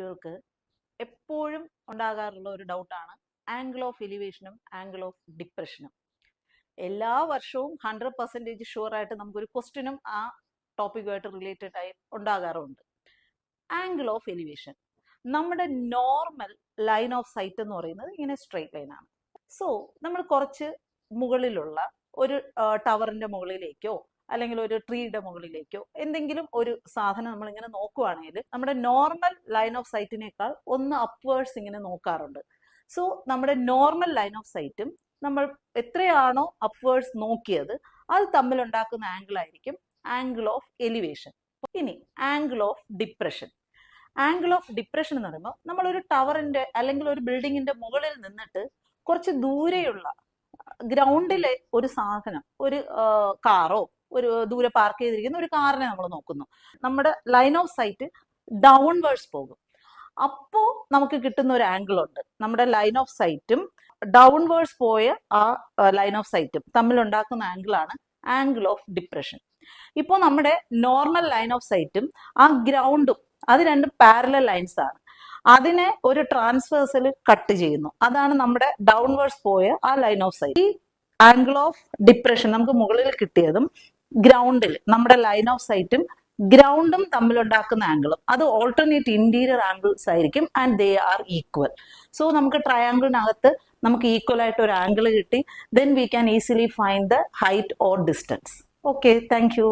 കുട്ടികൾക്ക് എപ്പോഴും ഉണ്ടാകാറുള്ള ഒരു ഡൗട്ടാണ് ആംഗിൾ ഓഫ് എലിവേഷനും ആംഗിൾ ഓഫ് ഡിപ്രഷനും. എല്ലാ വർഷവും 100% ഷുവർ ആയിട്ട് നമുക്കൊരു ക്വസ്റ്റ്യനും ആ ടോപ്പിക്കുമായിട്ട് റിലേറ്റഡ് ആയി ഉണ്ടാകാറുണ്ട്. ആംഗിൾ ഓഫ് എലിവേഷൻ, നമ്മുടെ നോർമൽ ലൈൻ ഓഫ് സൈറ്റ് എന്ന് പറയുന്നത് ഇങ്ങനെ സ്ട്രെയിറ്റ് ലൈൻ ആണ്. സോ നമ്മൾ കുറച്ച് മുകളിലുള്ള ഒരു ടവറിന്റെ മുകളിലേക്കോ അല്ലെങ്കിൽ ഒരു ട്രീയുടെ മുകളിലേക്കോ എന്തെങ്കിലും ഒരു സാധനം നമ്മൾ ഇങ്ങനെ നോക്കുവാണെങ്കിൽ നമ്മുടെ നോർമൽ ലൈൻ ഓഫ് സൈറ്റിനേക്കാൾ ഒന്ന് അപ്വേർഡ്സ് ഇങ്ങനെ നോക്കാറുണ്ട്. സോ നമ്മുടെ നോർമൽ ലൈൻ ഓഫ് സൈറ്റും നമ്മൾ എത്രയാണോ അപ്വേർഡ്സ് നോക്കിയത് അത് തമ്മിൽ ഉണ്ടാക്കുന്ന ആംഗിൾ ആയിരിക്കും ആംഗിൾ ഓഫ് എലിവേഷൻ. ഇനി angle of depression. Angle of depression എന്ന് പറയുമ്പോൾ നമ്മൾ ഒരു ടവറിന്റെ അല്ലെങ്കിൽ ഒരു ബിൽഡിങ്ങിന്റെ മുകളിൽ നിന്നിട്ട് കുറച്ച് ദൂരെയുള്ള ഗ്രൗണ്ടിലെ ഒരു സാധനം, ഒരു കാറോ ഒരു ദൂരെ പാർക്ക് ചെയ്തിരിക്കുന്ന ഒരു കാറിനെ നമ്മൾ നോക്കുന്നു. നമ്മുടെ ലൈൻ ഓഫ് സൈറ്റ് ഡൗൺവേർഡ്സ് പോകും. അപ്പോ നമുക്ക് കിട്ടുന്ന ഒരു ആംഗിൾ ഉണ്ട്. നമ്മുടെ ലൈൻ ഓഫ് സൈറ്റും ഡൗൺവേർഡ്സ് പോയ ആ ലൈൻ ഓഫ് സൈറ്റും തമ്മിൽ ഉണ്ടാക്കുന്ന ആംഗിൾ ആണ് ആംഗിൾ ഓഫ് ഡിപ്രഷൻ. ഇപ്പോൾ നമ്മുടെ നോർമൽ ലൈൻ ഓഫ് സൈറ്റും ആ ഗ്രൗണ്ടും അത് രണ്ടും പാരലൽ ലൈൻസ് ആണ്. അതിനെ ഒരു ട്രാൻസ്വേഴ്സൽ കട്ട് ചെയ്യുന്നു. അതാണ് നമ്മുടെ ഡൗൺവേർഡ്സ് പോയ ആ ലൈൻ ഓഫ് സൈറ്റ്. ഈ ആംഗിൾ ഓഫ് ഡിപ്രഷൻ നമുക്ക് മുകളിൽ കിട്ടിയതും ഗ്രൗണ്ടിൽ നമ്മുടെ ലൈൻ ഓഫ് സൈറ്റും ഗ്രൗണ്ടും തമ്മിലുണ്ടാക്കുന്ന ആംഗിളും അത് ഓൾട്ടർനേറ്റ് ഇന്റീരിയർ ആംഗിൾസ് ആയിരിക്കും and they are equal. So നമുക്ക് ട്രയാംഗിളിനകത്ത് നമുക്ക് ഈക്വൽ ആയിട്ട് ഒരു ആംഗിൾ കിട്ടി. Then we can easily find the height or distance. Okay, thank you.